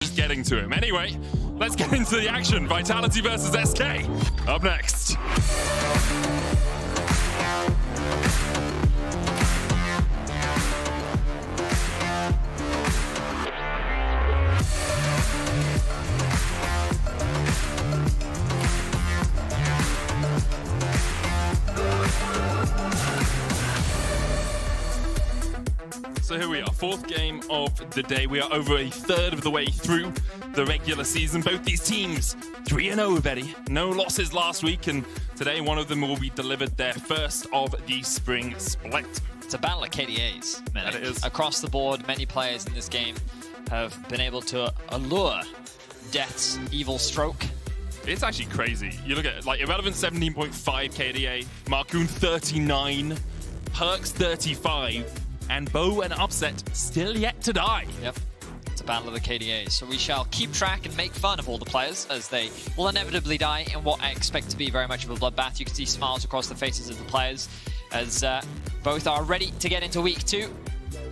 just getting to him. Anyway, let's get into the action. Vitality versus SK. Up next. So here we are, fourth game of the day. We are over a third of the way through the regular season. Both these teams 3-0, Betty. No losses last week, and today one of them will be delivered their first of the spring split. It's a battle of KDAs, That it is. Across the board, many players in this game have been able to allure Death's evil stroke. It's actually crazy. You look at like Irrelevant 17.5 KDA, Marcoon 39, Perks 35, and Bo and Upset still yet to die. Yep, it's a battle of the KDAs. So we shall keep track and make fun of all the players as they will inevitably die in what I expect to be very much of a bloodbath. You can see smiles across the faces of the players as both are ready to get into week 2.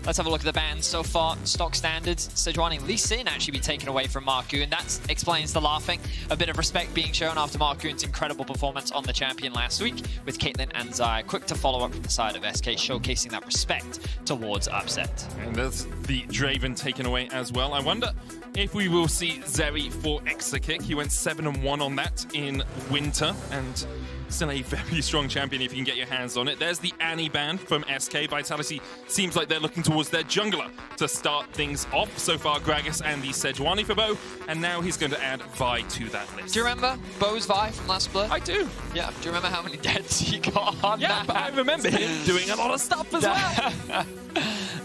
Let's have a look at the bans so far. Stock standards, Sejuani Lee Sin actually be taken away from Marcoon. That explains the laughing. A bit of respect being shown after Marcoon's incredible performance on the champion last week, with Caitlyn and Zai quick to follow up from the side of SK, showcasing that respect towards Upset. And there's the Draven taken away as well. I wonder if we will see Zeri for Extra Kick. He went 7-1 on that in winter, and still a very strong champion if you can get your hands on it. There's the Annie ban from SK. Vitality seems like they're looking towards their jungler to start things off. So far, Gragas and the Sejuani for Bo, and now he's going to add Vi to that list. Do you remember Bo's Vi from last split? I do. Yeah, do you remember how many deaths he got on Yeah, that? but I remember him doing a lot of stuff as well.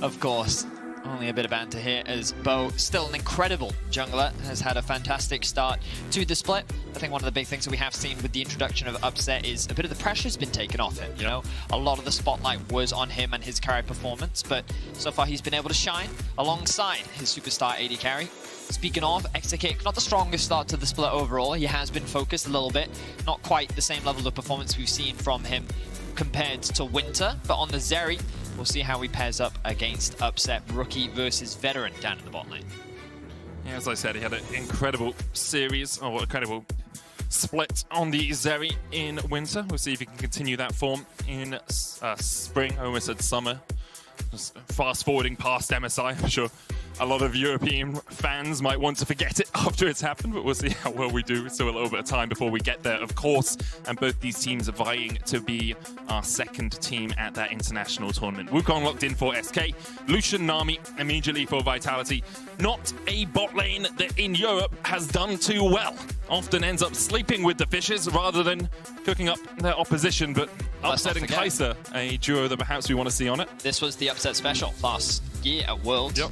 Of course. Only a bit of banter here as Bo, still an incredible jungler, has had a fantastic start to the split. I think one of the big things that we have seen with the introduction of Upset is a bit of the pressure's been taken off him, you know? A lot of the spotlight was on him and his carry performance, but so far he's been able to shine alongside his superstar AD carry. Speaking of, Extra Kick, not the strongest start to the split overall. He has been focused a little bit, not quite the same level of performance we've seen from him compared to Winter, but on the Zeri, we'll see how he pairs up against Upset, rookie versus veteran down in the bot lane. Yeah, as I said, he had an incredible series, or incredible split on the Zeri in winter. We'll see if he can continue that form in spring. I almost said summer. Just fast forwarding past MSI, I'm sure a lot of European fans might want to forget it after it's happened, but we'll see how well we do. Still a little bit of time before we get there, of course. And both these teams are vying to be our second team at that international tournament. Wukong locked in for SK, Lucian Nami immediately for Vitality. Not a bot lane that in Europe has done too well. Often ends up sleeping with the fishes rather than cooking up their opposition, but Upset and Kai'Sa, a duo that perhaps we want to see on it. This was the Upset special last year at Worlds. Yep.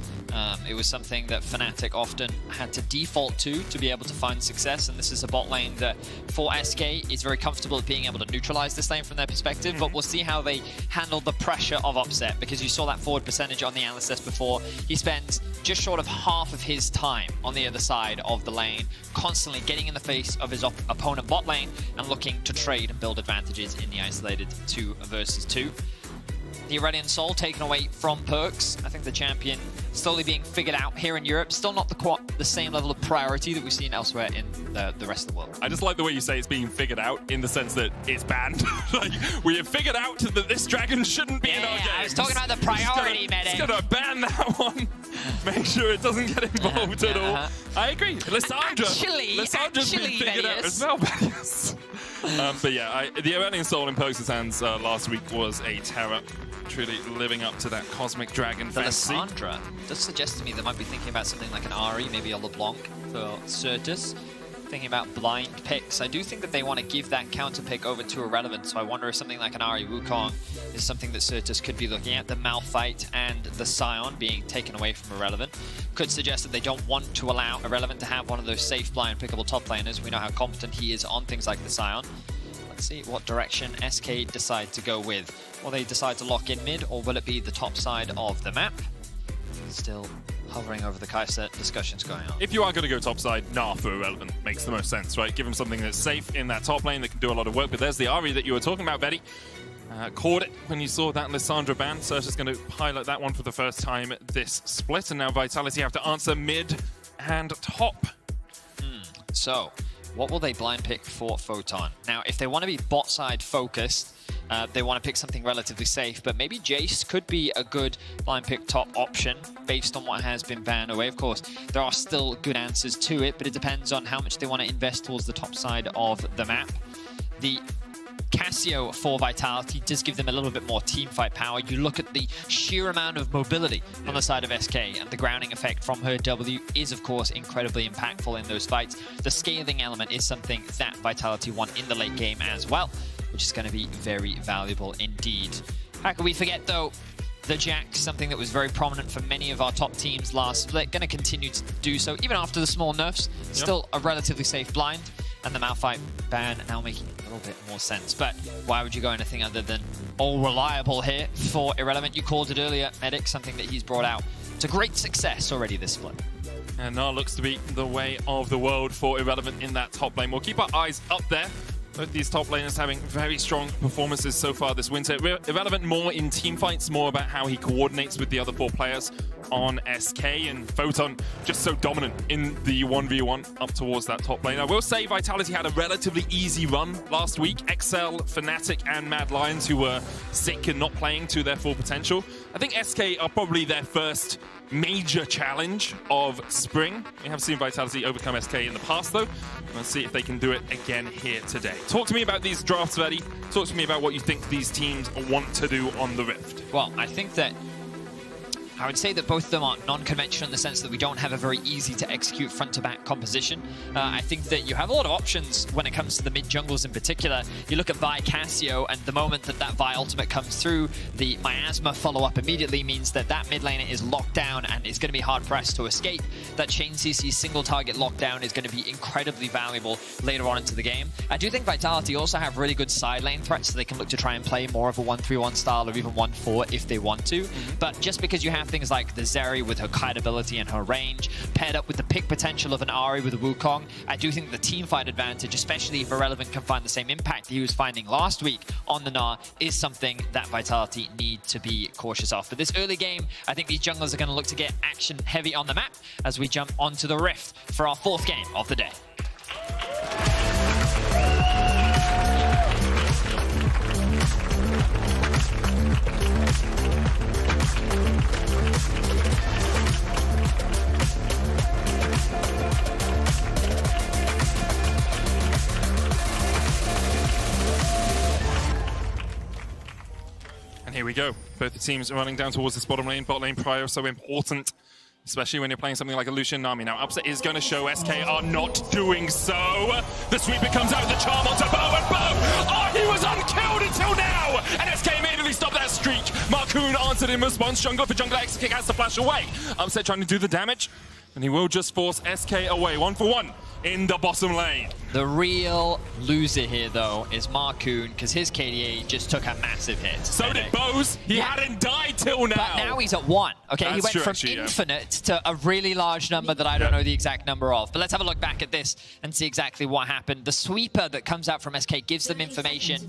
It was something that Fnatic often had to default to be able to find success, and this is a bot lane that for SK is very comfortable at being able to neutralize this lane from their perspective, but we'll see how they handle the pressure of Upset, because you saw that forward percentage on the analysis before. He spends just short of half of his time on the other side of the lane, constantly getting in the face of his opponent bot lane and looking to trade and build advantages in the isolated 2 versus 2. The Aurelion Soul taken away from Perks. I think the champion slowly being figured out here in Europe. Still not the same level of priority that we've seen elsewhere in the rest of the world. I just like the way you say it's being figured out in the sense that it's banned. Like, we have figured out that this dragon shouldn't be in our game. I was talking about the priority, medic. Just gonna ban that one. Make sure it doesn't get involved at all. I agree. Lissandra's been figured out as well. But yeah, the Aurelion Soul in Perks' hands last week was a terror. Truly living up to that Cosmic Dragon fantasy. Lissandra does suggest to me they might be thinking about something like an Ahri, maybe a LeBlanc for Certus. Thinking about blind picks. I do think that they want to give that counter pick over to Irrelevant, so I wonder if something like an Ahri Wukong is something that Certus could be looking at. The Malphite and the Scion being taken away from Irrelevant could suggest that they don't want to allow Irrelevant to have one of those safe blind pickable top laners. We know how competent he is on things like the Scion. Let's see what direction SK decide to go with. Will they decide to lock in mid, or will it be the top side of the map? Still hovering over the Kai'Sa, discussions going on. If you are going to go topside, Nah for Irrelevant makes the most sense, right? Give him something that's safe in that top lane that can do a lot of work. But there's the Ahri that you were talking about, Betty. Caught it when you saw that Lissandra ban, so just going to highlight that one for the first time this split. And now Vitality have to answer mid right-hand top. So, what will they blind pick for Photon? Now, if they want to be bot side focused, they want to pick something relatively safe, but maybe Jace could be a good blind pick top option based on what has been banned away. Of course, there are still good answers to it, but it depends on how much they want to invest towards the top side of the map. The Cassio for Vitality does give them a little bit more team fight power. You look at the sheer amount of mobility on the side of SK, and the grounding effect from her W is, of course, incredibly impactful in those fights. The scaling element is something that Vitality want in the late game as well, which is going to be very valuable indeed. How can we forget, though, the Jack, something that was very prominent for many of our top teams last split, going to continue to do so, even after the small nerfs. Still a relatively safe blind. And the Malphite ban now making a little bit more sense. But why would you go anything other than all reliable here for Irrelevant? You called it earlier, Medic, something that he's brought out to great success already this split. And now looks to be the way of the world for Irrelevant in that top lane. We'll keep our eyes up there. Both these top laners having very strong performances so far this winter. Irrelevant more in team fights, more about how he coordinates with the other 4 players on SK, and Photon just so dominant in the 1v1 up towards that top lane. I will say Vitality had a relatively easy run last week. XL, Fnatic, and Mad Lions, who were sick and not playing to their full potential. I think SK are probably their first major challenge of spring. We have seen Vitality overcome SK in the past, though. Let's see if they can do it again here today. Talk to me about these drafts, Veddy. Talk to me about what you think these teams want to do on the Rift. Well, I think that I would say that both of them are non-conventional in the sense that we don't have a very easy to execute front-to-back composition. I think that you have a lot of options when it comes to the mid-jungles in particular. You look at Vi Cassio, and the moment that that Vi ultimate comes through, the Miasma follow-up immediately means that that mid laner is locked down and is going to be hard-pressed to escape. That Chain CC single-target lockdown is going to be incredibly valuable later on into the game. I do think Vitality also have really good side lane threats, so they can look to try and play more of a 1-3-1 style or even 1-4 if they want to. But just because you have things like the Zeri with her kite ability and her range, paired up with the pick potential of an Ahri with a Wukong, I do think the team fight advantage, especially if Irrelevant can find the same impact he was finding last week on the Gnar, is something that Vitality need to be cautious of. But this early game, I think these junglers are going to look to get action heavy on the map as we jump onto the Rift for our 4th game of the day. And here we go. Both the teams are running down towards this bottom lane. Bot lane prior so important, especially when you're playing something like a Lucian Nami. Now, Upset is going to show SK are not doing so. The sweeper comes out, the charm onto Bo, and Bo! Oh, he was unkilled until now! And SK immediately stopped that streak. Marcoon answered in response. Jungler for jungler, X-Kick has to flash away. Upset trying to do the damage, and he will just force SK away. 1-for-1 in the bottom lane. The real loser here, though, is Marcoon, because his KDA just took a massive hit. So did Bo's. He hadn't died till now. But now he's at 1. Okay, That's he went true, from actually, infinite to a really large number that I don't know the exact number of. But let's have a look back at this and see exactly what happened. The sweeper that comes out from SK gives them information,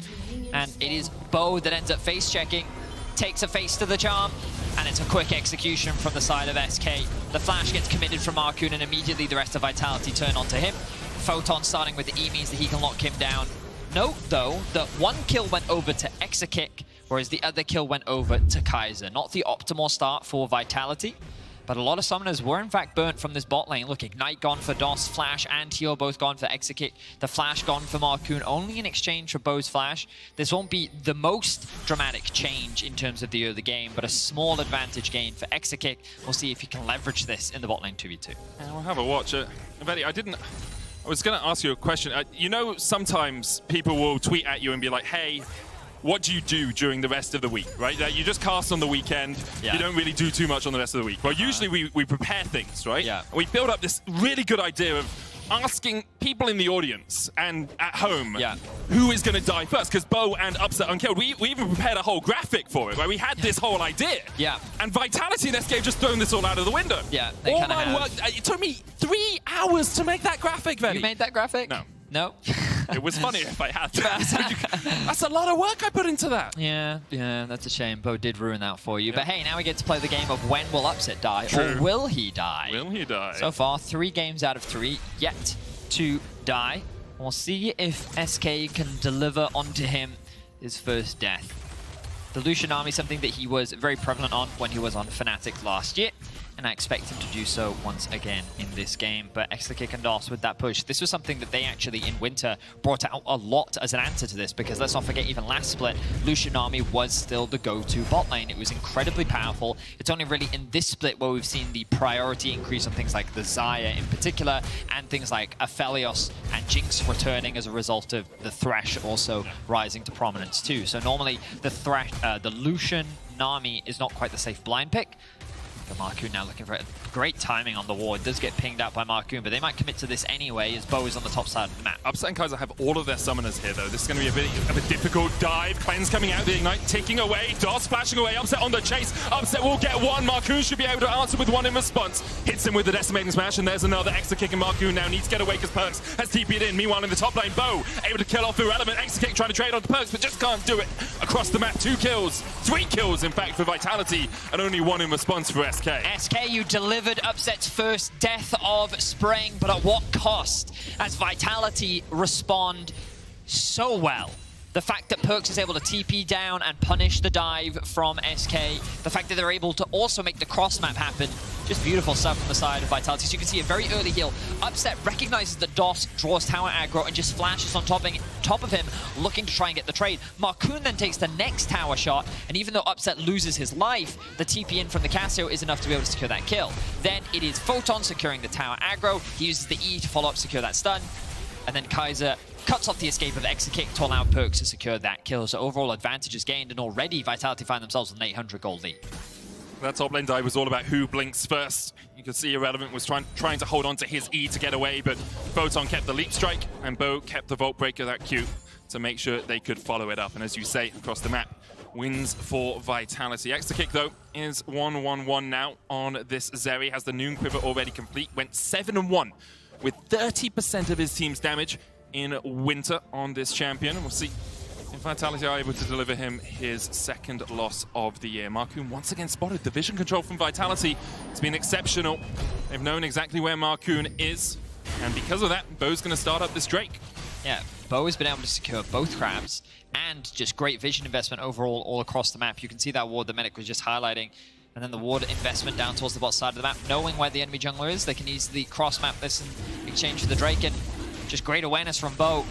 and it is Bo that ends up face-checking, takes a face to the charm, and it's a quick execution from the side of SK. The flash gets committed from Marcoon, and immediately the rest of Vitality turn onto him. Photon starting with the E means that he can lock him down. Note, though, that one kill went over to Exakick, whereas the other kill went over to Kaiser. Not the optimal start for Vitality, but a lot of summoners were in fact burnt from this bot lane. Look, Ignite gone for DOS, Flash and Heal both gone for Exakick. The Flash gone for Marcoon, only in exchange for Bo's Flash. This won't be the most dramatic change in terms of the early game, but a small advantage gain for Exakick. We'll see if he can leverage this in the bot lane 2v2. Yeah, we'll have a watch. Veddy, I was going to ask you a question. You know, sometimes people will tweet at you and be like, hey, what do you do during the rest of the week, right? You just cast on the weekend. Yeah. You don't really do too much on the rest of the week. Well, usually we prepare things, right? Yeah. And we build up this really good idea of asking people in the audience and at home who is going to die first, because Bo and Upset unkilled. We even prepared a whole graphic for it, where we had this whole idea. Yeah. And Vitality and SK just thrown this all out of the window. Yeah. All my work. It took me 3 hours to make that graphic, Veddy. You made that graphic? No. No. It was funny if I had that. That's a lot of work I put into that. Yeah, that's a shame. Bo did ruin that for you. Yep. But hey, now we get to play the game of when will Upset die, True. or will he die? Will he die? So far, 3 games out of 3 yet to die. We'll see if SK can deliver onto him his first death. The Lucian army, something that he was very prevalent on when he was on Fnatic last year, and I expect him to do so once again in this game. But Extrakick and DOS with that push, this was something that they actually in Winter brought out a lot as an answer to this, because let's not forget, even last split, Lucian army was still the go-to bot lane. It was incredibly powerful. It's only really in this split where we've seen the priority increase on things like the Xayah in particular, and things like Aphelios and Jinx returning as a result of the Thresh also rising to prominence too. So normally the Lucian Nami is not quite the safe blind pick. Marcoon now looking for it. Great timing on the ward. Does get pinged out by Marcoon, but they might commit to this anyway as Bo is on the top side of the map. Upset and Kaiser have all of their summoners here, though. This is going to be a bit of a difficult dive. Cleanse coming out, the Ignite ticking away. DOS splashing away. Upset on the chase. Upset will get one. Marcoon should be able to answer with one in response. Hits him with the Decimating Smash, and there's another extra kick, and Marcoon now needs to get away because Perks has TP'd in. Meanwhile, in the top lane, Bo able to kill off Irrelevant. Extra kick trying to trade on Perks, but just can't do it. Across the map, 2 kills. 3 kills, in fact, for Vitality, and only 1 in response for SK. SK, you delivered Upset's first death of Spring, but at what cost? As Vitality respond so well. The fact that Perks is able to TP down and punish the dive from SK. The fact that they're able to also make the cross map happen. Just beautiful stuff from the side of Vitality. So you can see a very early heal. Upset recognizes that DOS draws tower aggro and just flashes on top of him, looking to try and get the trade. Marcoon then takes the next tower shot, and even though Upset loses his life, the TP in from the Cassio is enough to be able to secure that kill. Then it is Photon securing the tower aggro. He uses the E to follow up, secure that stun. And then Kaiser cuts off the escape of Extrakick to allow Perks to secure that kill. So overall advantage is gained, and already Vitality find themselves with an 800 gold lead. That top lane dive was all about who blinks first. You could see Irrelevant was trying to hold on to his E to get away, but Photon kept the leap strike, and Bo kept the Vault Breaker, that Q, to make sure they could follow it up. And as you say, across the map, wins for Vitality. Extrakick, though, is 1-1-1 now on this Zeri. Has the Noon Quiver already complete. Went 7-1 with 30% of his team's damage in Winter on this champion. And we'll see if Vitality are able to deliver him his 2nd loss of the year. Marcoon once again spotted. The vision control from Vitality has been exceptional. They've known exactly where Marcoon is. And because of that, Bo's going to start up this Drake. Yeah, Bo has been able to secure both crabs and just great vision investment overall all across the map. You can see that ward the Medic was just highlighting. And then the ward investment down towards the bot side of the map. Knowing where the enemy jungler is, they can easily cross-map this in exchange for the Drake. And just great awareness from Bo.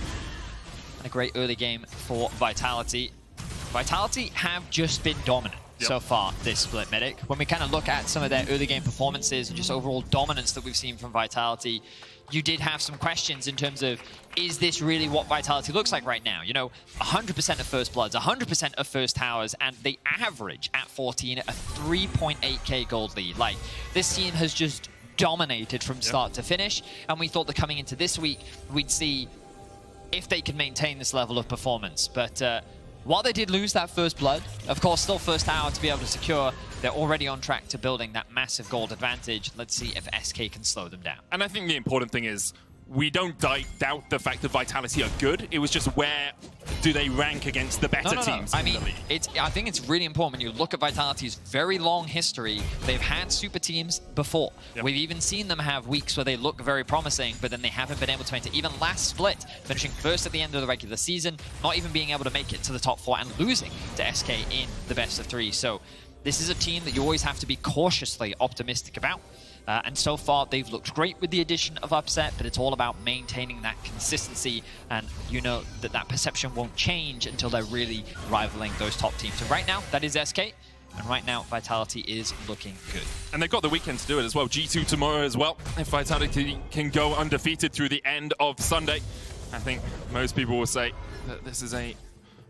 And a great early game for Vitality. Vitality have just been dominant so far this split, Medic. When we kind of look at some of their early game performances and just overall dominance that we've seen from Vitality, you did have some questions in terms of, is this really what Vitality looks like right now? You know, 100% of First Bloods, 100% of First Towers, and they average at 14 a 3.8k gold lead. Like, this team has just dominated from start to finish, and we thought that coming into this week, we'd see if they could maintain this level of performance. But while they did lose that First Blood, of course, still First Tower to be able to secure, they're already on track to building that massive gold advantage. Let's see if SK can slow them down. And I think the important thing is, we don't doubt the fact that Vitality are good. It was just where do they rank against the better teams in the league? I think it's really important when you look at Vitality's very long history. They've had super teams before. We've even seen them have weeks where they look very promising, but then they haven't been able to maintain. Even last split, finishing first at the end of the regular season, not even being able to make it to the top 4 and losing to SK in the best of 3. So this is a team that you always have to be cautiously optimistic about. And so far, they've looked great with the addition of Upset, but it's all about maintaining that consistency. And you know that that perception won't change until they're really rivaling those top teams. So right now, that is SK. And right now, Vitality is looking good. And they've got the weekend to do it as well. G2 tomorrow as well. If Vitality can go undefeated through the end of Sunday, I think most people will say that this is a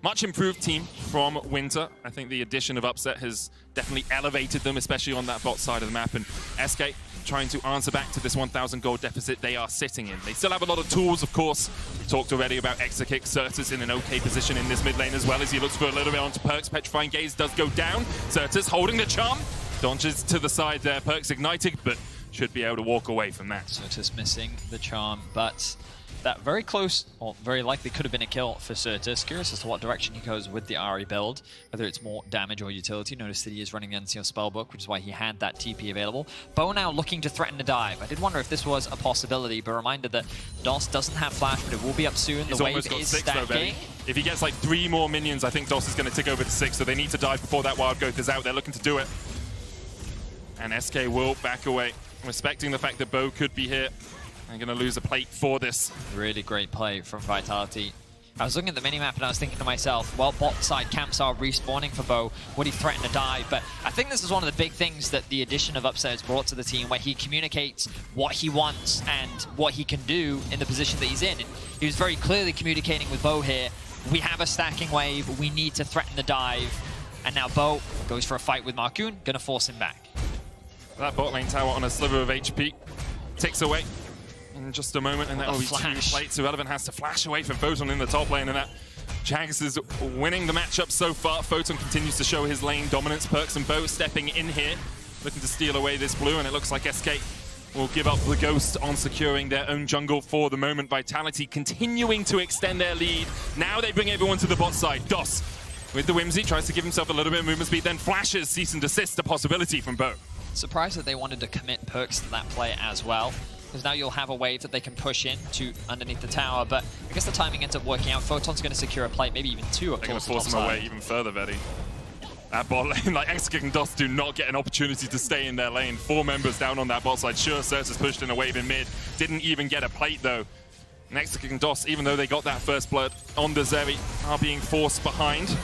much improved team from Winter. I think the addition of Upset has definitely elevated them, especially on that bot side of the map. And SK trying to answer back to this 1,000 gold deficit they are sitting in. They still have a lot of tools, of course. We talked already about Extrakick. Certus in an okay position in this mid lane as well as he looks for a little bit onto Perks. Petrifying Gaze does go down. Certus holding the charm. Donches to the side there. Perks ignited, but should be able to walk away from that. Certus missing the charm, but that very close, or very likely could have been a kill for Certus. Curious as to what direction he goes with the Ahri build, whether it's more damage or utility. Notice that he is running the NCO Spellbook, which is why he had that TP available. Bo now looking to threaten a dive. I did wonder if this was a possibility, but reminder that DOS doesn't have flash, but it will be up soon. The wave is stacking. If he gets like 3 more minions, I think DOS is going to tick over to 6, so they need to dive before that wild growth is out. They're looking to do it. And SK will back away, respecting the fact that Bo could be here. I'm going to lose a plate for this. Really great play from Vitality. I was looking at the minimap and I was thinking to myself, well, bot side camps are respawning for Bo. Would he threaten to dive? But I think this is one of the big things that the addition of Upset has brought to the team, where he communicates what he wants and what he can do in the position that he's in. And he was very clearly communicating with Bo here. We have a stacking wave. We need to threaten the dive. And now Bo goes for a fight with Marcoon, going to force him back. That bot lane tower on a sliver of HP ticks away in just a moment, and that will be 2 plates. Irrelevant has to flash away from Photon in the top lane, and that Jags is winning the matchup so far. Photon continues to show his lane dominance. Perks and Bo stepping in here, looking to steal away this blue, and it looks like SK will give up the ghost on securing their own jungle for the moment. Vitality continuing to extend their lead. Now they bring everyone to the bot side. DOS with the Whimsy tries to give himself a little bit of movement speed, then flashes cease and desist, a possibility from Bo. Surprised that they wanted to commit Perks to that play as well, because now you'll have a wave that they can push in to underneath the tower, but I guess the timing ends up working out. Photon's going to secure a plate, maybe even 2 up. They're going to force him away even further, VIT. That bot lane, like Exekick and DOS do not get an opportunity to stay in their lane. 4 members down on that bot side. Sure, Certus pushed in a wave in mid, didn't even get a plate though. And Exekick and DOS, even though they got that first blood on the Zeri, are being forced behind.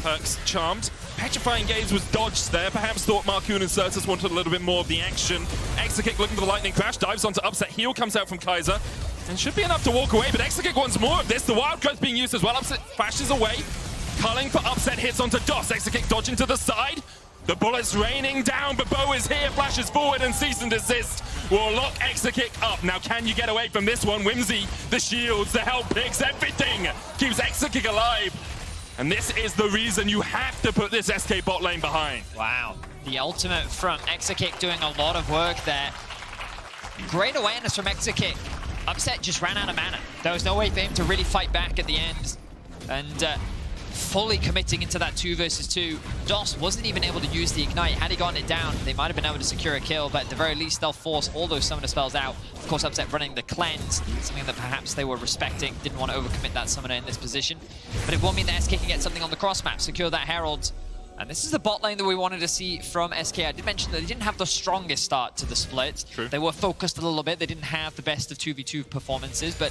Perks charmed. Petrifying Gaze was dodged there. Perhaps thought Marcoon and Certus wanted a little bit more of the action. Exekick looking for the lightning crash, dives onto Upset. Heal comes out from Kaiser, and should be enough to walk away, but Exekick wants more of this. The wild growth being used as well. Upset flashes away. Culling for Upset, hits onto DOS. Exekick dodging to the side. The bullets raining down, but Bo is here, flashes forward, and cease and desist will lock Exekick up. Now, can you get away from this one? Whimsy, the shields, the help picks, everything keeps Exekick alive. And this is the reason you have to put this SK bot lane behind. Wow. The ultimate from Exekick doing a lot of work there. Great awareness from Exekick. Upset just ran out of mana. There was no way for him to really fight back at the end. And fully committing into that 2 versus 2. DOS wasn't even able to use the Ignite. Had he gotten it down, they might have been able to secure a kill, but at the very least, they'll force all those summoner spells out. Of course, Upset running the Cleanse, something that perhaps they were respecting. Didn't want to overcommit that summoner in this position. But it will mean that SK can get something on the cross map, secure that Herald. And this is the bot lane that we wanted to see from SK. I did mention that they didn't have the strongest start to the split. True. They were focused a little bit. They didn't have the best of 2v2 performances, but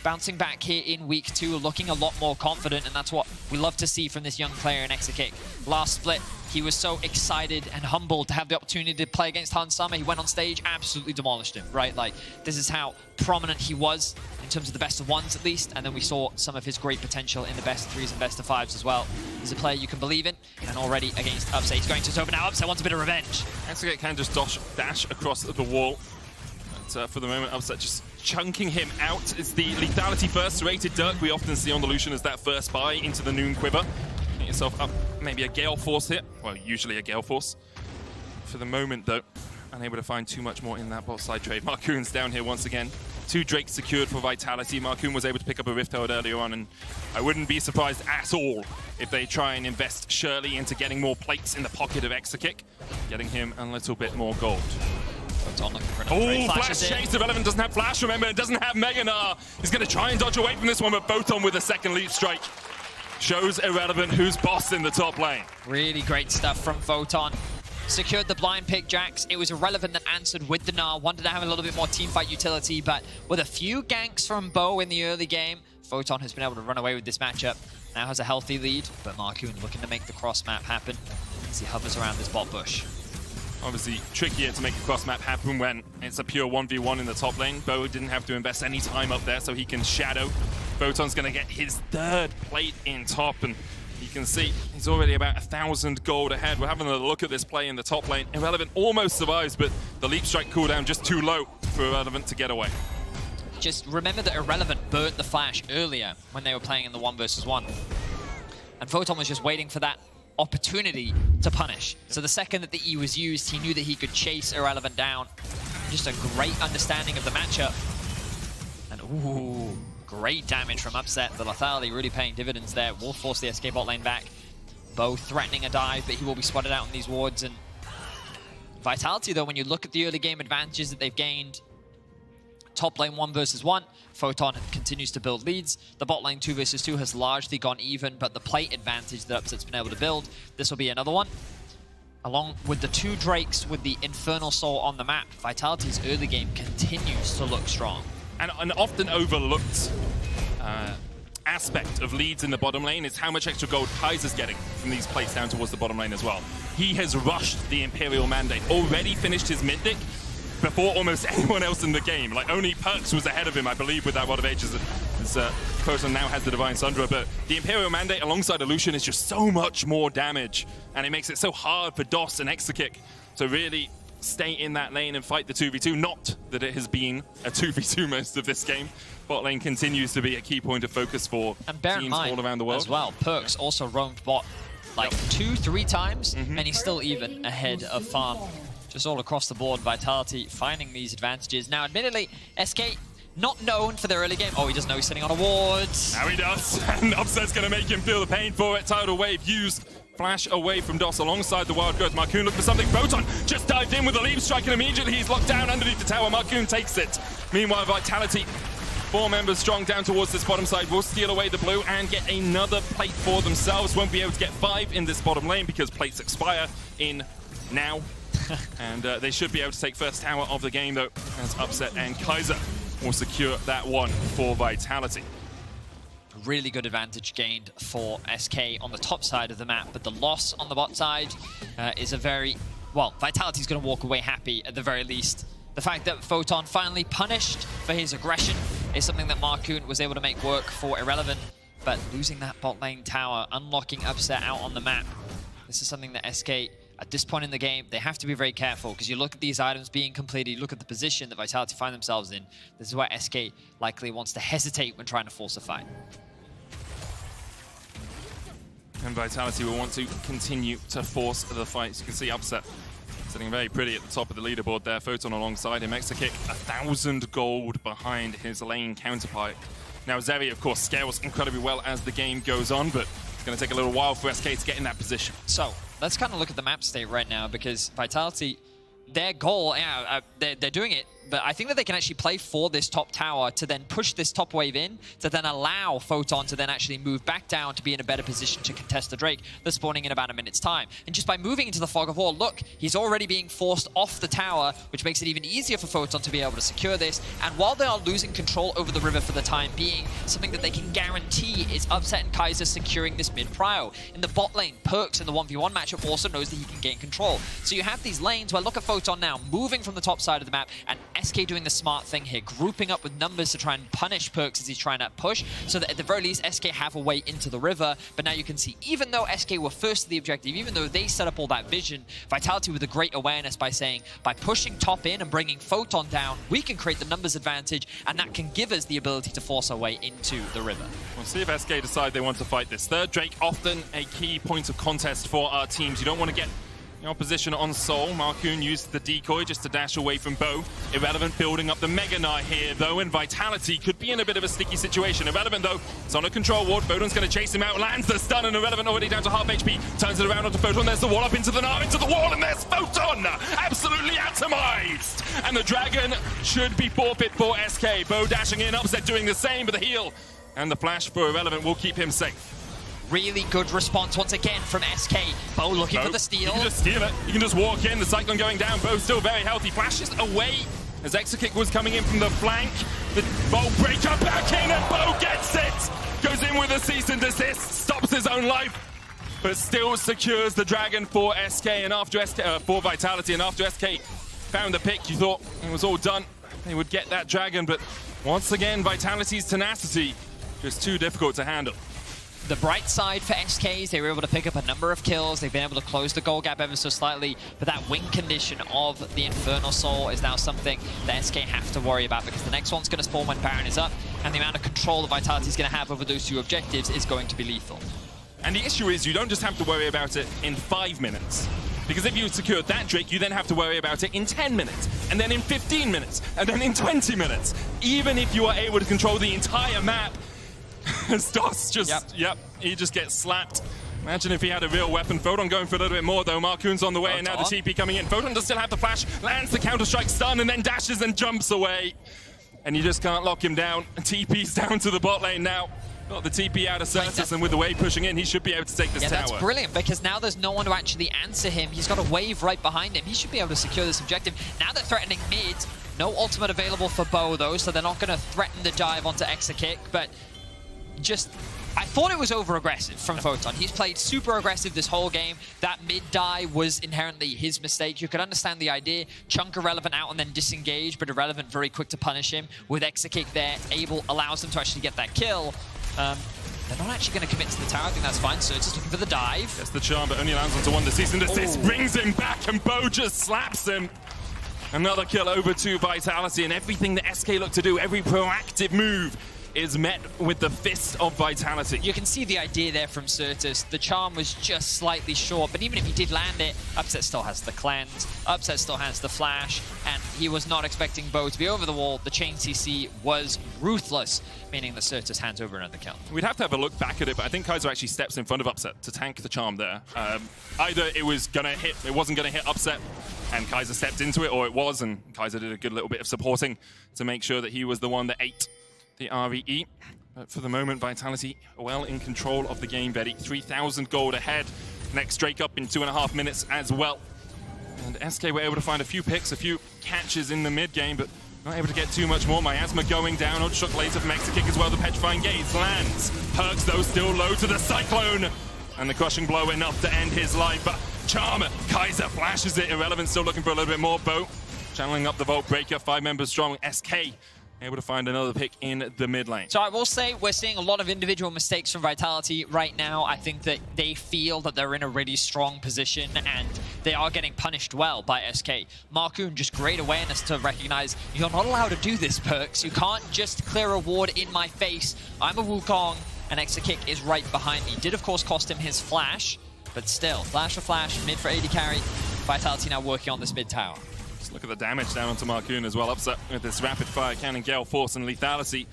bouncing back here in week 2, looking a lot more confident, and that's what we love to see from this young player in Exekick. Last split, he was so excited and humbled to have the opportunity to play against Hans Summer. He went on stage, absolutely demolished him, right? Like, this is how prominent he was in terms of the best of 1s at least, and then we saw some of his great potential in the best of 3s and best of 5s as well. He's a player you can believe in, and already against Upset, he's going to Toba now. Upset wants a bit of revenge. Exekick can just dash across the wall. But for the moment, Upset just chunking him out. It's the lethality first rated Dirk we often see on the Lucian as that first buy into the Noon Quiver. Get yourself up, maybe a Gale Force here. Well, usually a Gale Force. For the moment, though, unable to find too much more in that bot side trade. Marcoon's down here once again. 2 Drakes secured for Vitality. Marcoon was able to pick up a Rift Herald earlier on, and I wouldn't be surprised at all if they try and invest Shirley into getting more plates in the pocket of Exekick, getting him a little bit more gold. Oh, flash chase. Irrelevant doesn't have flash, remember, it doesn't have Mega Gnar. He's going to try and dodge away from this one, but Photon with a second leap strike shows Irrelevant who's boss in the top lane. Really great stuff from Photon. Secured the blind pick Jax. It was Irrelevant that answered with the Gnar. Wanted to have a little bit more teamfight utility, but with a few ganks from Bo in the early game, Photon has been able to run away with this matchup. Now has a healthy lead, but Marcoon looking to make the cross map happen as he hovers around this bot bush. Obviously trickier to make a cross map happen when it's a pure 1v1 in the top lane. Bo didn't have to invest any time up there, so he can shadow. Photon's going to get his 3rd plate in top, and you can see he's already about 1,000 gold ahead. We're having a look at this play in the top lane. Irrelevant almost survives, but the leap strike cooldown just too low for Irrelevant to get away. Just remember that Irrelevant burnt the flash earlier when they were playing in the 1 versus 1. And Photon was just waiting for that opportunity to punish. So the second that the E was used, he knew that he could chase Irrelevant down. Just a great understanding of the matchup. And ooh, great damage from Upset. The lethality really paying dividends there. Will force the SK bot lane back. Bo threatening a dive, but he will be spotted out on these wards. And Vitality, though, when you look at the early game advantages that they've gained, top lane 1 versus 1, Photon continues to build leads. The bot lane 2 versus 2 has largely gone even, but the plate advantage that Upset's been able to build, this will be another one. Along with the 2 Drakes with the Infernal Soul on the map, Vitality's early game continues to look strong. And an often overlooked aspect of leads in the bottom lane is how much extra gold Kaiser's getting from these plates down towards the bottom lane as well. He has rushed the Imperial Mandate, already finished his Mythic before almost anyone else in the game. Like, only Perks was ahead of him, I believe, with that Rod of Ages. Photon now has the Divine Sundra, but the Imperial Mandate alongside Illusion is just so much more damage, and it makes it so hard for DOS and Exakick to really stay in that lane and fight the 2v2. Not that it has been a 2v2 most of this game. Bot lane continues to be a key point of focus for teams all around the world. As well, Perks also roamed bot like 2-3 times, and he's still even ahead of Farm. Just all across the board, Vitality finding these advantages. Now, admittedly, SK not known for their early game. Oh, he doesn't know he's sitting on a ward. Now he does, and Upset's going to make him feel the pain for it. Tidal Wave used. Flash away from DOS alongside the Wild Growth. Marcoon looking for something. Photon just dived in with a leap strike, and immediately he's locked down underneath the tower. Marcoon takes it. Meanwhile, Vitality, 4 members strong down towards this bottom side, will steal away the blue and get another plate for themselves. Won't be able to get 5 in this bottom lane because plates expire in now. And they should be able to take first tower of the game, though, as Upset and Kaiser will secure that one for Vitality. Really good advantage gained for SK on the top side of the map, but the loss on the bot side is a very... Well, Vitality's going to walk away happy at the very least. The fact that Photon finally punished for his aggression is something that Marcoon was able to make work for Irrelevant, but losing that bot lane tower, unlocking Upset out on the map, this is something that SK, at this point in the game, they have to be very careful, because you look at these items being completed, you look at the position that Vitality find themselves in, this is why SK likely wants to hesitate when trying to force a fight. And Vitality will want to continue to force the fight. As you can see, Upset sitting very pretty at the top of the leaderboard there. Photon alongside him. Exakick, 1,000 gold behind his lane counterpart. Now, Zeri, of course, scales incredibly well as the game goes on, but it's going to take a little while for SK to get in that position. So, let's kind of look at the map state right now, because Vitality, their goal, they're doing it, but I think that they can actually play for this top tower to then push this top wave in, to then allow Photon to then actually move back down to be in a better position to contest the Drake that's spawning in about a minute's time. And just by moving into the Fog of War, look, he's already being forced off the tower, which makes it even easier for Photon to be able to secure this. And while they are losing control over the river for the time being, something that they can guarantee is Upset and Kaiser securing this mid-prio. In the bot lane, Perks in the 1v1 matchup also knows that he can gain control. So you have these lanes where, look at Photon now, moving from the top side of the map, and SK doing the smart thing here, grouping up with numbers to try and punish Perks as he's trying to push, so that at the very least SK have a way into the river. But now you can see, even though SK were first to the objective, even though they set up all that vision, Vitality with a great awareness by saying, by pushing top in and bringing Photon down, we can create the numbers advantage, and that can give us the ability to force our way into the river. We'll see if SK decide they want to fight this. Third Drake, often a key point of contest for our teams. You don't want to get the opposition on Soul. Marcoon used the decoy just to dash away from Bo. Irrelevant building up the Mega Knight here, though, and Vitality could be in a bit of a sticky situation. Irrelevant, though, it's on a control ward. Photon's going to chase him out, lands the stun, and Irrelevant already down to half HP. Turns it around onto Photon. There's the wall up into the Gnar, into the wall, and there's Photon! Absolutely atomized! And the Dragon should be forfeit for SK. Bo dashing in, Upset doing the same, but the heal and the flash for Irrelevant will keep him safe. Really good response once again from SK. Bo looking for the steal. You can just steal it. You can just walk in. The Cyclone going down. Bo still very healthy. Flashes away as Exakick was coming in from the flank. The Bolt breaker back in, and Bo gets it. Goes in with a cease and desist. Stops his own life, but still secures the Dragon for SK and after for Vitality. And after SK found the pick, you thought it was all done. They would get that Dragon, but once again, Vitality's tenacity just too difficult to handle. The bright side for SKs, they were able to pick up a number of kills. They've been able to close the goal gap ever so slightly, but that win condition of the Infernal Soul is now something that SK have to worry about, because the next one's going to spawn when Baron is up, and the amount of control that Vitality is going to have over those two objectives is going to be lethal. And the issue is you don't just have to worry about it in 5 minutes. Because if you secured that Drake, you then have to worry about it in 10 minutes, and then in 15 minutes, and then in 20 minutes. Even if you are able to control the entire map, Stoss just, he just gets slapped. Imagine if he had a real weapon. Photon going for a little bit more, though. Marcoon's on the way, and now the TP coming in. Photon does still have the flash, lands the Counter-Strike stun, and then dashes and jumps away. And you just can't lock him down. TP's down to the bot lane now. Got the TP out of Certus, and with the wave pushing in, he should be able to take this tower. That's brilliant, because now there's no one to actually answer him. He's got a wave right behind him. He should be able to secure this objective. Now they're threatening mid. No ultimate available for Bo, though, so they're not going to threaten the dive onto Exakick, but just... I thought it was over-aggressive from Photon. He's played super aggressive this whole game. That mid-dive was inherently his mistake. You could understand the idea. Chunk Irrelevant out and then disengage, but Irrelevant very quick to punish him. With Exakick there, allows them to actually get that kill. They're not actually going to commit to the tower. I think that's fine. So it's just looking for the dive. Gets the charm, but only lands onto one. The cease and desist brings him back, and Bo just slaps him. Another kill over to Vitality, and everything that SK look to do, every proactive move, is met with the fist of Vitality. You can see the idea there from Certus. The charm was just slightly short, but even if he did land it, Upset still has the cleanse, Upset still has the flash, and he was not expecting Bo to be over the wall. The chain CC was ruthless, meaning that Certus hands over another kill. We'd have to have a look back at it, but I think Kaiser actually steps in front of Upset to tank the charm there. Either it wasn't gonna hit Upset, and Kaiser stepped into it, or it was, and Kaiser did a good little bit of supporting to make sure that he was the one that ate the REE. But for the moment, Vitality well in control of the game. VIT 3,000 gold ahead. Next Drake up in 2.5 minutes as well. And SK were able to find a few picks, a few catches in the mid game, but not able to get too much more. Miasma going down. Odd shot later from Exakick as well. The Petrifying Gaze lands. Perks though still low to the Cyclone. And the Crushing Blow enough to end his life. But Charm, Kaiser flashes it. Irrelevant still looking for a little bit more. Bo channeling up the Vault Breaker. 5 members strong. SK able to find another pick in the mid lane. So I will say we're seeing a lot of individual mistakes from Vitality right now. I think that they feel that they're in a really strong position and they are getting punished well by SK. Marcoon, just great awareness to recognize you're not allowed to do this, Perks. You can't just clear a ward in my face. I'm a Wukong, and Exakick is right behind me. Did of course cost him his flash, but still, flash for flash, mid for AD carry. Vitality now working on this mid tower. Look at the damage down onto Marcoon as well. Upset with this rapid fire cannon, Gale Force and Lethality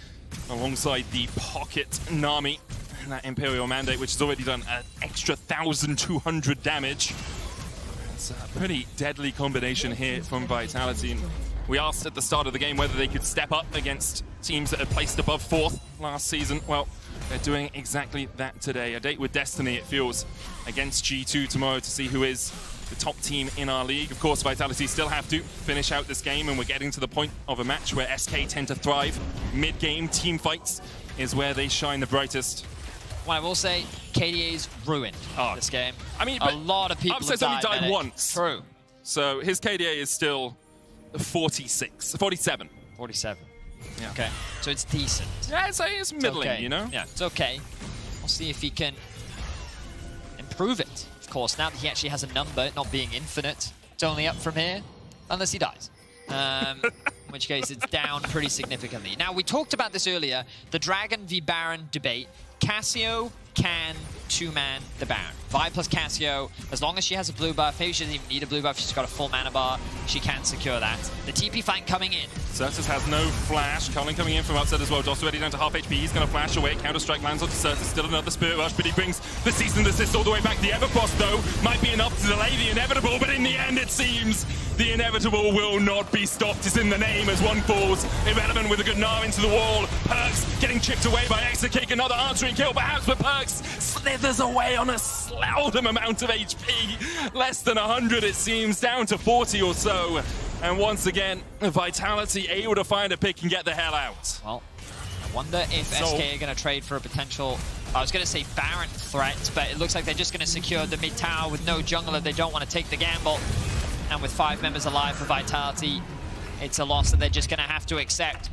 alongside the Pocket Nami and that Imperial Mandate, which has already done an extra 1,200 damage. It's a pretty deadly combination here from Vitality. And we asked at the start of the game whether they could step up against teams that had placed above 4th last season. Well, they're doing exactly that today. A date with Destiny, it feels, against G2 tomorrow to see who is the top team in our league. Of course, Vitality still have to finish out this game, and we're getting to the point of a match where SK tend to thrive. Mid-game team fights is where they shine the brightest. Well, I will say, KDA's ruined this game. I mean, a lot of people Upset's only died once. True. So his KDA is still 47. 47. Yeah. Okay, so it's decent. Yeah, it's middling, okay. You know? Yeah, it's okay. We'll see if he can improve it. Of course, now that he actually has a number, not being infinite, it's only up from here, unless he dies. In which case, it's down pretty significantly. Now, we talked about this earlier, the Dragon v Baron debate. Cassio can two-man the Baron. Vi plus Cassio, as long as she has a blue buff, maybe she doesn't even need a blue buff, she's got a full mana bar, she can secure that. The TP fight coming in. Certus has no flash. Colin coming in from Upset as well. Doss already down to half HP. He's going to flash away. Counter-Strike lands onto Certus. Still another Spirit Rush, but he brings the Cease and Desist all the way back. The Everfrost, though, might be enough to delay the inevitable, but in the end, it seems the inevitable will not be stopped. It's in the name as one falls. Irrelevant with a good Gnar into the wall. Perks getting chipped away by Exakick. Another answering kill, perhaps, but Perks slithers away on a seldom amount of HP. Less than 100, it seems, down to 40 or so. And once again, Vitality able to find a pick and get the hell out. Well, I wonder if SK are going to trade for a potential, I was going to say Baron threat, but it looks like they're just going to secure the mid tower with no jungler. They don't want to take the gamble. And with 5 members alive for Vitality, it's a loss that they're just going to have to accept.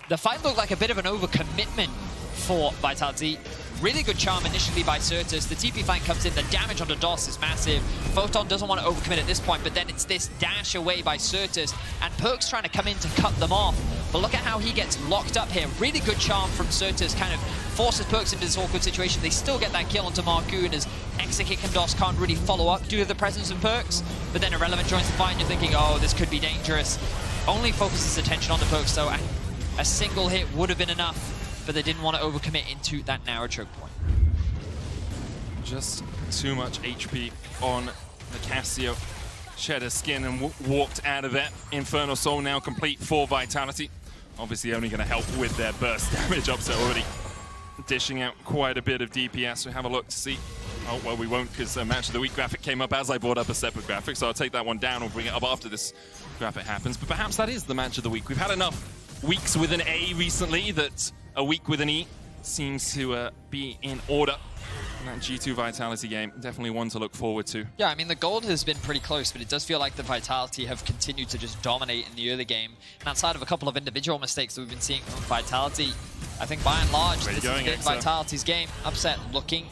The fight looked like a bit of an overcommitment for Vitality. Really good charm initially by Certus. The TP fight comes in. The damage onto Doss is massive. Photon doesn't want to overcommit at this point, but then it's this dash away by Certus. And Perk's trying to come in to cut them off. But look at how he gets locked up here. Really good charm from Certus, kind of forces Perkz into this awkward situation. They still get that kill onto Marcoon as Exekick and DOS can't really follow up due to the presence of Perkz. But then Irrelevant joins the fight and you're thinking, oh, this could be dangerous. Only focuses attention on the Perkz though. A single hit would have been enough, but they didn't want to overcommit into that narrow choke point. Just too much HP on the Cassio. Shed his skin and walked out of that. Infernal Soul now complete for Vitality. Obviously only going to help with their burst damage. Upset already dishing out quite a bit of DPS. We have a look to see. Oh, well, we won't because the Match of the Week graphic came up as I brought up a separate graphic, so I'll take that one down or bring it up after this graphic happens. But perhaps that is the Match of the Week. We've had enough weeks with an A recently that a week with an E seems to be in order. And that G2 Vitality game, definitely one to look forward to. Yeah, I mean, the gold has been pretty close, but it does feel like the Vitality have continued to just dominate in the early game. And outside of a couple of individual mistakes that we've been seeing from Vitality, I think by and large, this has been Vitality's game. Upset looking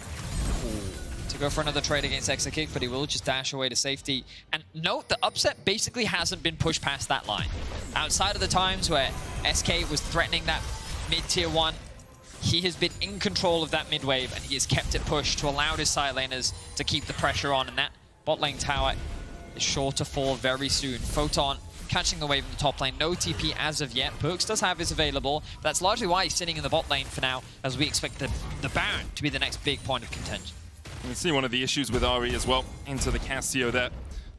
to go for another trade against Exekick, but he will just dash away to safety. And note, the Upset basically hasn't been pushed past that line. Outside of the times where SK was threatening that mid-tier 1, he has been in control of that mid wave and he has kept it pushed to allow his side laners to keep the pressure on, and that bot lane tower is sure to fall very soon. Photon catching the wave in the top lane, no TP as of yet. Perkz does have his available. That's largely why he's sitting in the bot lane for now, as we expect the Baron to be the next big point of contention. You can see one of the issues with Ari as well, into the Cassio there.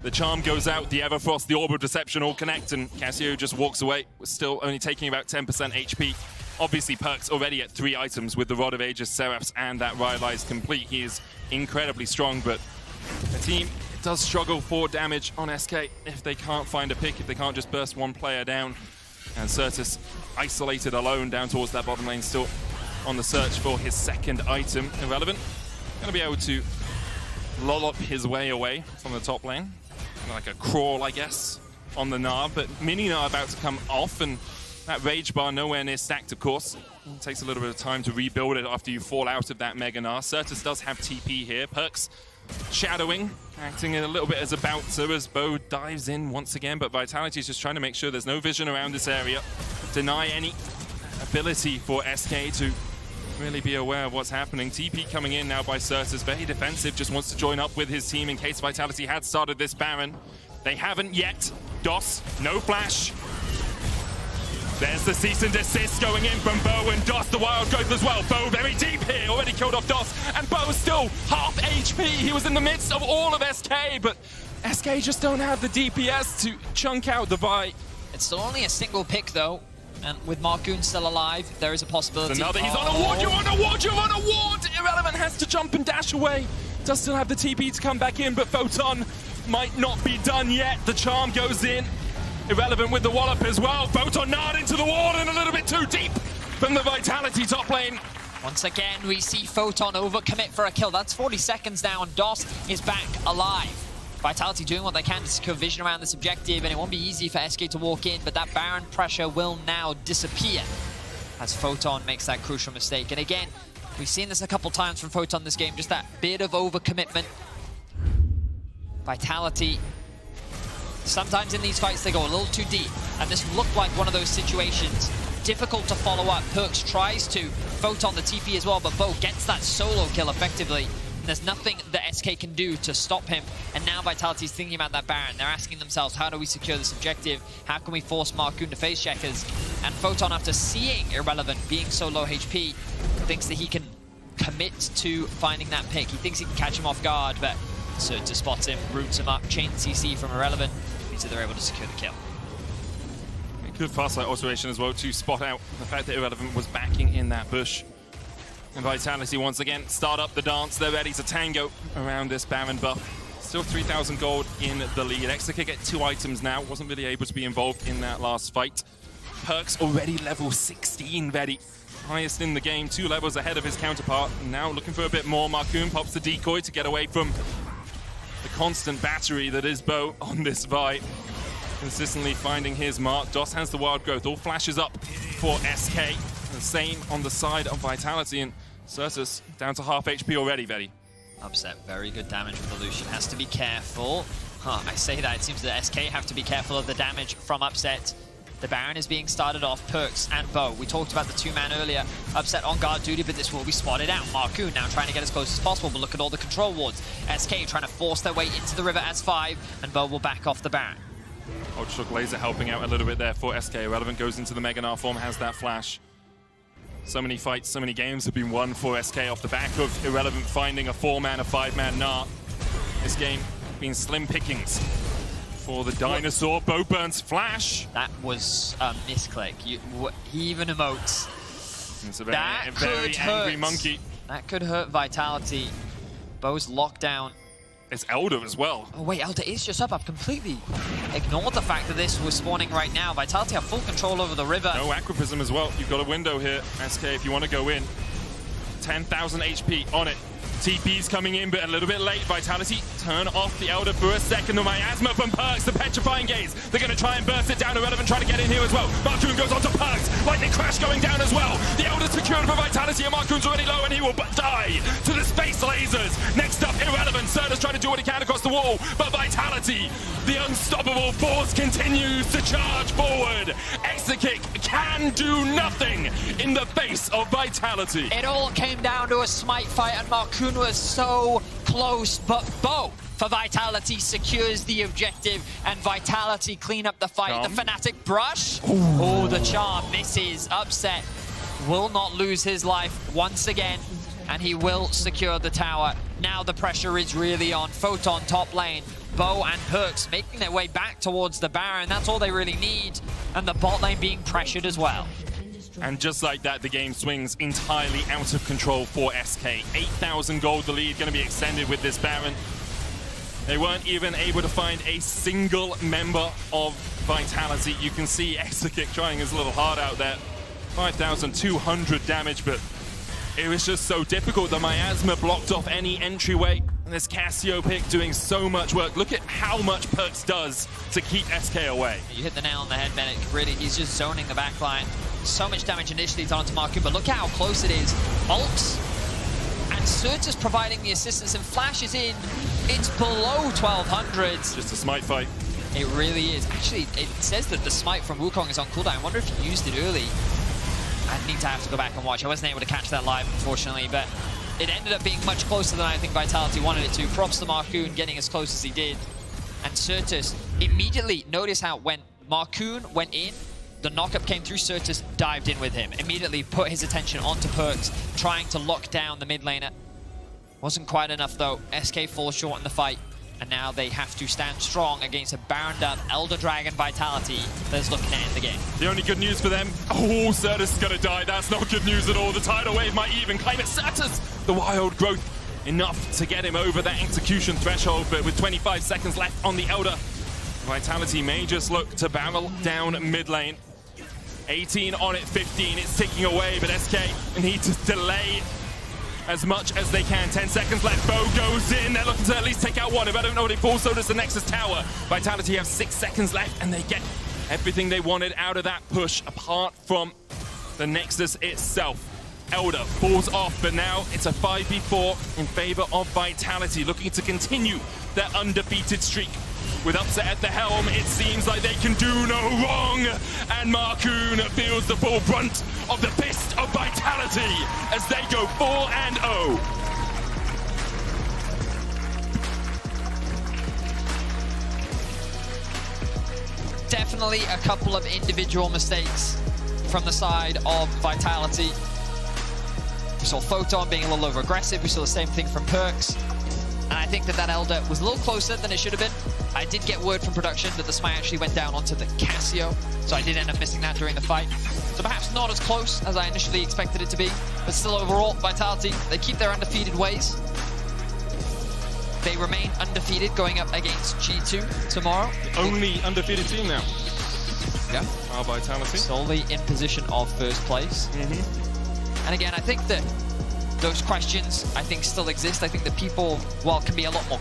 The charm goes out, the Everfrost, the Orb of Deception all connect, and Cassio just walks away. We're still only taking about 10% HP. Obviously, Perkz already at 3 items with the Rod of Aegis, Seraphs, and that Rylai's complete. He is incredibly strong, but the team does struggle for damage on SK if they can't find a pick, if they can't just burst one player down. And Certus isolated alone down towards that bottom lane, still on the search for his second item. Irrelevant gonna be able to lollop his way away from the top lane. Like a crawl, I guess, on the Gnar, but Mini Gnar about to come off, and that Rage Bar nowhere near stacked, of course. It takes a little bit of time to rebuild it after you fall out of that Mega Gnar. Certus does have TP here. Perkz shadowing, acting a little bit as a bouncer as Bo dives in once again, but Vitality is just trying to make sure there's no vision around this area. Deny any ability for SK to really be aware of what's happening. TP coming in now by Certus, very defensive, just wants to join up with his team in case Vitality had started this Baron. They haven't yet. DOS, no flash. There's the cease and desist going in from Bo and DOS, the wild growth as well. Bo very deep here, already killed off DOS, and Bo still half HP. He was in the midst of all of SK, but SK just don't have the DPS to chunk out the Vi. It's still only a single pick though, and with Marcoon still alive, there is a possibility. Another, he's on a ward, you're on a ward, you're on a ward! Irrelevant has to jump and dash away. Does still have the TP to come back in, but Photon might not be done yet. The charm goes in. Irrelevant with the wallop as well. Photon nard into the wall and a little bit too deep from the Vitality top lane. Once again, we see Photon overcommit for a kill. That's 40 seconds now, and DOS is back alive. Vitality doing what they can to secure vision around this objective, and it won't be easy for SK to walk in, but that Baron pressure will now disappear as Photon makes that crucial mistake. And again, we've seen this a couple times from Photon this game, just that bit of overcommitment. Vitality, sometimes in these fights they go a little too deep, and this looked like one of those situations. Difficult to follow up. Perkz tries to Photon the TP as well, but Bo gets that solo kill effectively. And there's nothing that SK can do to stop him. And now Vitality's thinking about that Baron. They're asking themselves, how do we secure this objective? How can we force Marcoon to face checkers? And Photon, after seeing Irrelevant being so low HP, thinks that he can commit to finding that pick. He thinks he can catch him off guard, but Certus spots him, roots him up, chain CC from Irrelevant, so they're able to secure the kill. Good fast light alteration as well to spot out the fact that Irrelevant was backing in that bush. And Vitality once again start up the dance. They're ready to tango around this Baron buff. Still 3,000 gold in the lead. Exekick get 2 items now. Wasn't really able to be involved in that last fight. Perkz already level 16 ready. Highest in the game, 2 levels ahead of his counterpart. And now looking for a bit more. Marcoon pops the decoy to get away from the constant battery that is Bo on this Vi. Consistently finding his mark. DOS has the wild growth. All flashes up for SK. The same on the side of Vitality, and Certus down to half HP already, Vetti. Upset, very good damage from the Lucian. Has to be careful. I say that, it seems that SK have to be careful of the damage from Upset. The Baron is being started off, Perks and Bo. We talked about the two-man earlier, upset on guard duty, but this will be spotted out. Marcoon now trying to get as close as possible, but look at all the control wards. SK trying to force their way into the river as 5, and Bo will back off the Baron. Ultra Laser helping out a little bit there for SK. Irrelevant goes into the Mega Gnar form, has that flash. So many fights, so many games have been won for SK off the back of Irrelevant finding a 4-man, a 5-man Gnar. This game being slim pickings for the Dinosaur. Bo burns flash. That was a misclick. He even emotes. It's a very angry monkey. That could hurt Vitality. Bo's lockdown. It's Elder as well. Oh wait, Elder is just up. I've completely ignored the fact that this was spawning right now. Vitality have full control over the river. No Aquaprism as well. You've got a window here, SK, if you want to go in. 10,000 HP on it. TP's coming in, but a little bit late. Vitality turn off the Elder for a second. The miasma from Perks, the Petrifying Gaze. They're going to try and burst it down. Irrelevant trying to get in here as well. Marcoon goes on to Perks. Lightning Crash going down as well. The Elder's secured for Vitality, and Marcoon's already low, and he will die to the Space Lasers. Next up, Irrelevant. Serta's trying to do what he can across the wall, but Vitality, the unstoppable force, continues to charge forward. Exekick can do nothing in the face of Vitality. It all came down to a smite fight, and Marcoon was so close, but Bo for Vitality secures the objective, and Vitality clean up the fight. Charm. The Fnatic brush. Oh, the charm misses. Upset will not lose his life once again, and he will secure the tower. Now the pressure is really on. Photon top lane. Bo and Perks making their way back towards the Baron. That's all they really need, and the bot lane being pressured as well. And just like that, the game swings entirely out of control for SK. 8,000 gold, the lead going to be extended with this Baron. They weren't even able to find a single member of Vitality. You can see Exekick trying his little heart out there. 5,200 damage, but it was just so difficult. The miasma blocked off any entryway. And this Cassio pick doing so much work. Look at how much Perks does to keep SK away. You hit the nail on the head, Bennett. Really, he's just zoning the backline. So much damage initially done to Marcoon, but look how close it is. Ults and Serta's providing the assistance, and Flash is in. It's below 1,200. Just a smite fight. It really is. Actually, it says that the smite from Wukong is on cooldown. I wonder if he used it early. I need to have to go back and watch. I wasn't able to catch that live, unfortunately, but it ended up being much closer than I think Vitality wanted it to. Props to Marcoon getting as close as he did. And Sertus immediately, notice how when Marcoon went in, the knockup came through, Sertus dived in with him. Immediately put his attention onto Perks, trying to lock down the mid laner. Wasn't quite enough though. SK falls short in the fight, and now they have to stand strong against a Baroned up Elder Dragon Vitality that's looking to end the game. The only good news for them, oh, Sertus is going to die. That's not good news at all. The tidal wave might even claim it. Sertus, the wild growth, enough to get him over that execution threshold, but with 25 seconds left on the Elder, Vitality may just look to barrel down mid lane. 18 on it, 15, it's ticking away, but SK need to delay as much as they can. 10 seconds left, Bo goes in, they're looking to at least take out one. If I don't know what it falls, so does the Nexus Tower. Vitality have 6 seconds left, and they get everything they wanted out of that push, apart from the Nexus itself. Elder falls off, but now it's a 5v4 in favor of Vitality, looking to continue their undefeated streak. With Upset at the helm, it seems like they can do no wrong, and Marcoon feels the full brunt of the fist of Vitality as they go 4-0. Definitely a couple of individual mistakes from the side of Vitality. We saw Photon being a little over aggressive. We saw the same thing from Perks. And I think that that Elder was a little closer than it should have been. I did get word from production that the smite actually went down onto the Cassio, so I did end up missing that during the fight. So perhaps not as close as I initially expected it to be, but still overall, Vitality, they keep their undefeated ways. They remain undefeated going up against G2 tomorrow. The only undefeated team now. Yeah. Our Vitality. Solely in position of first place. And again, I think that those questions, I think, still exist. I think that people, while can be a lot more